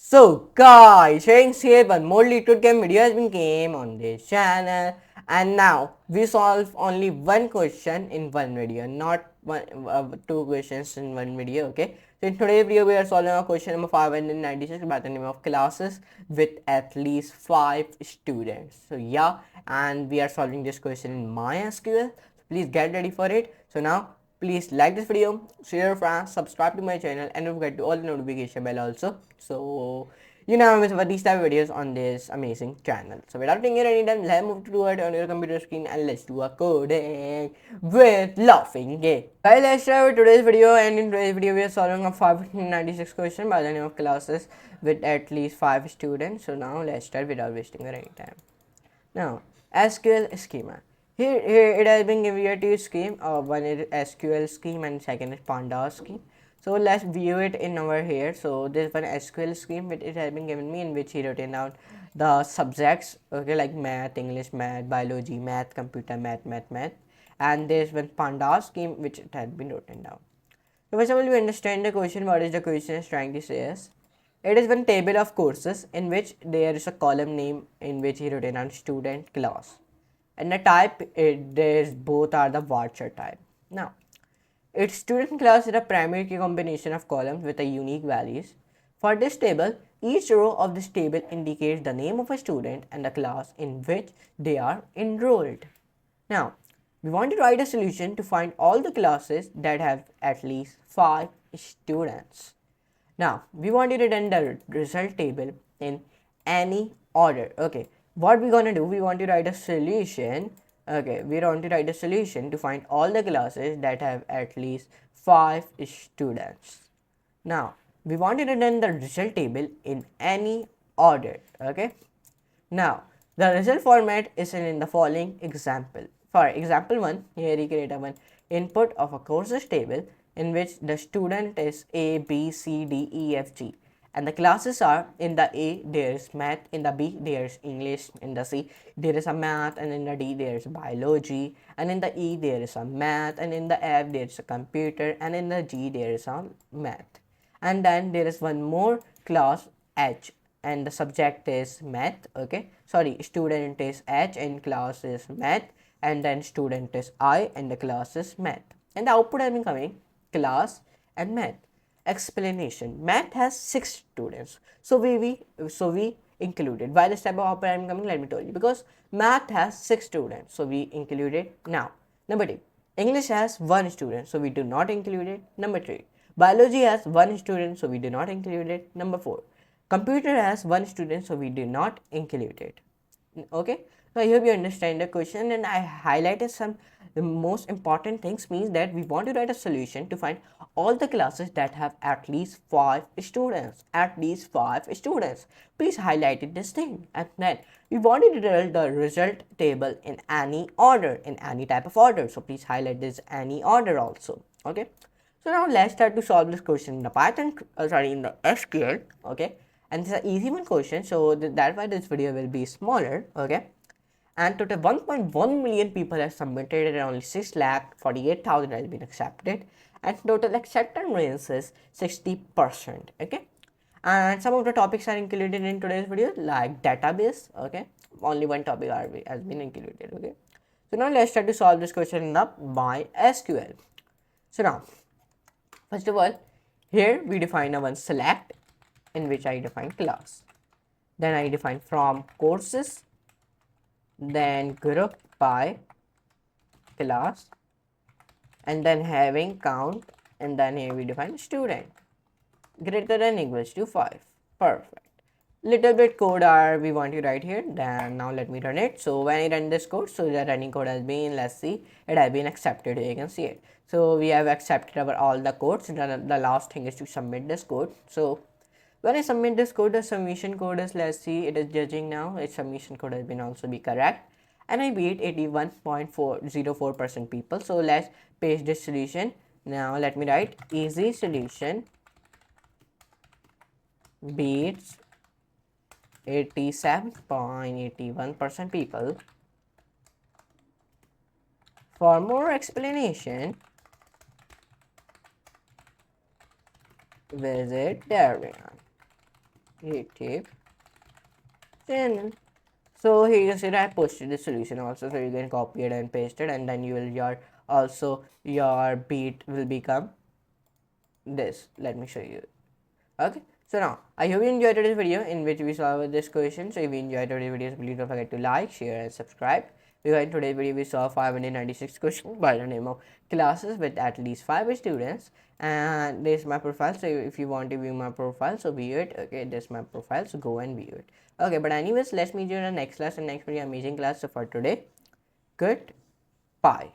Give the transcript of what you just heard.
So guys, sharing here one more LeetCode game video has been came on this channel, and now we solve only one question in one video, not two questions in one video. Okay, so in today's video we are solving a question number 596 by the name of classes with at least 5 students. So yeah, and we are solving this question in MySQL. So please get ready for it. So now please like this video, share your friends, subscribe to my channel, and don't forget to all the notification bell also, so you never miss about these type of videos on this amazing channel. So without taking any time, let's move to it on your computer screen and let's do a coding with laughing game. Guys, let's start with today's video, and in today's video we are solving a 596 question by the name of classes with at least 5 students. So now let's start without wasting any time. Now, SQL schema. Here it has been given here two scheme. One is SQL scheme and second is Pandas scheme. So let's view it in over here. So this one SQL scheme, which it has been given me, in which he written down the subjects, okay, like math, English, math, biology, math, computer, math. And there's one Pandas scheme, which it has been written down. So first of all, you understand the question. What is the question is trying to say is, it is one table of courses in which there is a column name in which he written down student class, and the type there's both are the varchar type. Now, its student class is a primary key combination of columns with a unique values. For this table, each row of this table indicates the name of a student and the class in which they are enrolled. Now, we want to write a solution to find all the classes that have at least 5 students. Now, we want you to run the result table in any order. Okay, what we're gonna do, we want to write a solution. Okay, we want to write a solution to find all the classes that have at least 5 students. Now, we want to run the result table in any order. Okay, now the result format is in the following example. For example 1, here you create a one input of a courses table in which the student is A, B, C, D, E, F, G, and the classes are: in the A there is math, in the B there is English, in the C there is a math, and in the D there is biology, and in the E there is a math, and in the F there is a computer, and in the G there is a math. And then there is one more class H, and the subject is math. Okay, sorry, student is H and class is math, and then student is I and the class is math, and the output has been coming class and math. Explanation: math has 6 students, so we included. Why this type of output I'm coming, let me tell you. Because math has 6 students, so we included. Now number 2, English has 1 student, so we do not include it. Number 3, biology has 1 student, so we do not include it. Number 4, computer has 1 student, so we do not include it. Okay, so I hope you understand the question, and I highlighted some the most important things. Means that we want to write a solution to find all the classes that have at least 5 students. At least 5 students. Please highlight this thing. And then we want to write the result table in any order, in any type of order. So please highlight this any order also. Okay. So now let's start to solve this question in the Python, in the SQL. Okay, and this is an easy one question, so that's why this video will be smaller. Okay, and total 1.1 million people have submitted, and only 6,48,000 has been accepted, and total acceptance rate is 60%. Okay, and some of the topics are included in today's video, like database. Okay, only one topic has been included. Okay, so now let's try to solve this question in the MySQL. So now, first of all, here we define a one select, in which I define class. Then I define from courses, then group by class, and then having count, and then here we define student greater than equals to 5. Perfect. Little bit code we want to write here. Then now let me run it. So when I run this code, so the running code has been, let's see, it has been accepted. Here you can see it. So we have accepted our all the codes. The last thing is to submit this code. So when I submit this code, the submission code is, let's see, it is judging now. Its submission code has been also be correct, and I beat 81.404% people. So let's paste this solution. Now let me write easy solution beats 87.81% people. For more explanation, visit Rayyan. YouTube channel. So here you see I posted the solution also, so you can copy it and paste it, and then you will your beat will become this. Let me show you. Okay, so now I hope you enjoyed today's video in which we solved this question. So if you enjoyed today's video, please don't forget to like, share and subscribe. Because in today's video we saw 596 questions by the name of classes with at least 5 students, and this is my profile. So if you want to view my profile, so view it. Okay, this is my profile, so go and view it. Okay, but anyways, let's meet you in the next class and next very amazing class. So for today, goodbye.